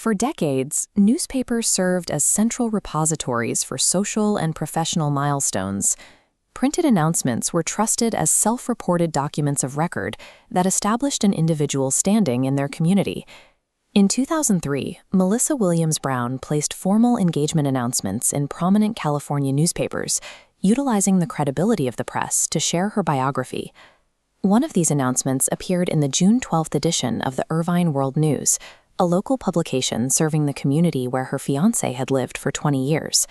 For decades, newspapers served as central repositories for social and professional milestones. Printed announcements were trusted as self-reported documents of record that established an individual's standing in their community. In 2003, Melissa Williams Brown placed formal engagement announcements in prominent California newspapers, utilizing the credibility of the press to share her biography. One of these announcements appeared in the June 12th edition of the Irvine World News, a local publication serving the community where her fiancé had lived for 20 years.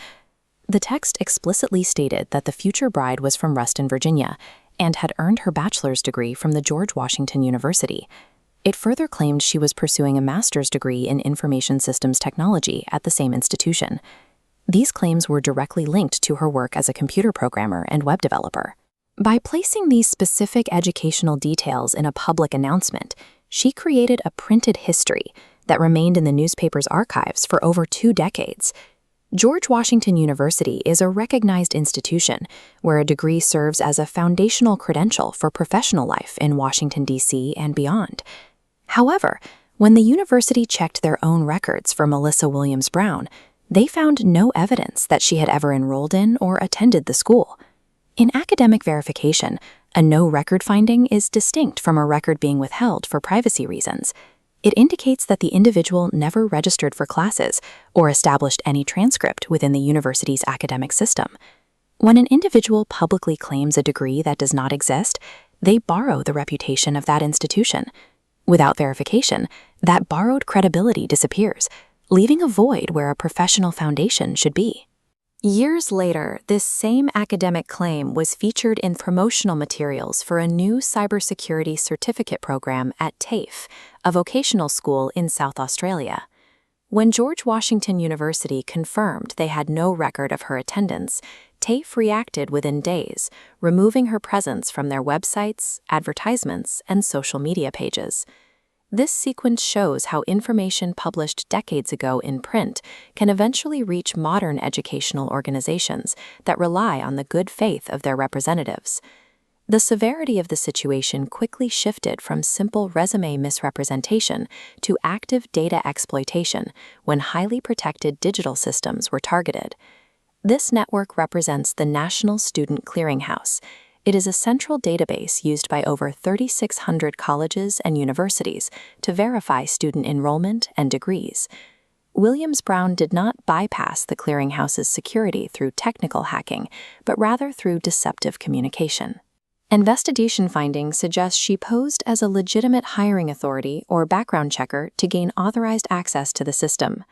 The text explicitly stated that the future bride was from Reston, Virginia, and had earned her bachelor's degree from the George Washington University. It further claimed she was pursuing a master's degree in information systems technology at the same institution. These claims were directly linked to her work as a computer programmer and web developer. By placing these specific educational details in a public announcement, she created a printed history that remained in the newspaper's archives for over 2 decades. George Washington University is a recognized institution where a degree serves as a foundational credential for professional life in Washington, D.C. and beyond. However, when the university checked their own records for Melissa Williams Brown, they found no evidence that she had ever enrolled in or attended the school. In academic verification, a no record finding is distinct from a record being withheld for privacy reasons. It indicates that the individual never registered for classes or established any transcript within the university's academic system. When an individual publicly claims a degree that does not exist, they borrow the reputation of that institution. Without verification, that borrowed credibility disappears, leaving a void where a professional foundation should be. Years later, this same academic claim was featured in promotional materials for a new cybersecurity certificate program at TAFE, a vocational school in South Australia. When George Washington University confirmed they had no record of her attendance, TAFE reacted within days, removing her presence from their websites, advertisements, and social media pages. This sequence shows how information published decades ago in print can eventually reach modern educational organizations that rely on the good faith of their representatives. The severity of the situation quickly shifted from simple resume misrepresentation to active data exploitation when highly protected digital systems were targeted. This network represents the National Student Clearinghouse. It is a central database used by over 3,600 colleges and universities to verify student enrollment and degrees. Williams Brown did not bypass the clearinghouse's security through technical hacking, but rather through deceptive communication. Investigation findings suggest she posed as a legitimate hiring authority or background checker to gain authorized access to the system.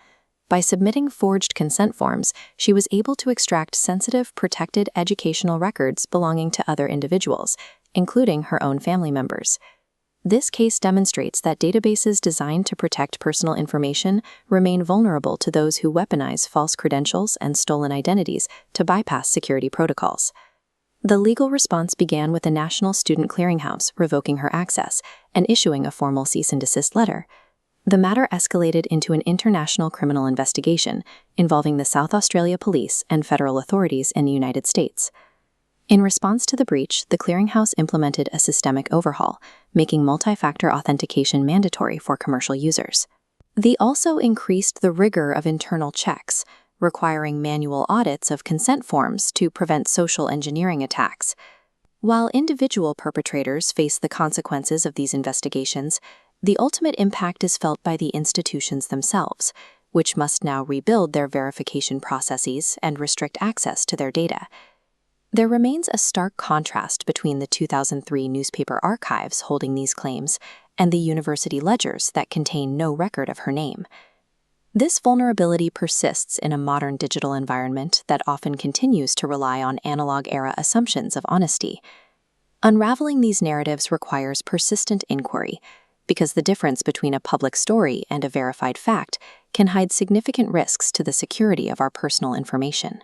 By submitting forged consent forms, she was able to extract sensitive, protected educational records belonging to other individuals, including her own family members. This case demonstrates that databases designed to protect personal information remain vulnerable to those who weaponize false credentials and stolen identities to bypass security protocols. The legal response began with the National Student Clearinghouse revoking her access and issuing a formal cease and desist letter. The matter escalated into an international criminal investigation involving the South Australia Police and federal authorities in the United States. In response to the breach, the clearinghouse implemented a systemic overhaul, making multi-factor authentication mandatory for commercial users. They also increased the rigor of internal checks, requiring manual audits of consent forms to prevent social engineering attacks. While individual perpetrators face the consequences of these investigations, the ultimate impact is felt by the institutions themselves, which must now rebuild their verification processes and restrict access to their data. There remains a stark contrast between the 2003 newspaper archives holding these claims and the university ledgers that contain no record of her name. This vulnerability persists in a modern digital environment that often continues to rely on analog-era assumptions of honesty. Unraveling these narratives requires persistent inquiry, because the difference between a public story and a verified fact can hide significant risks to the security of our personal information.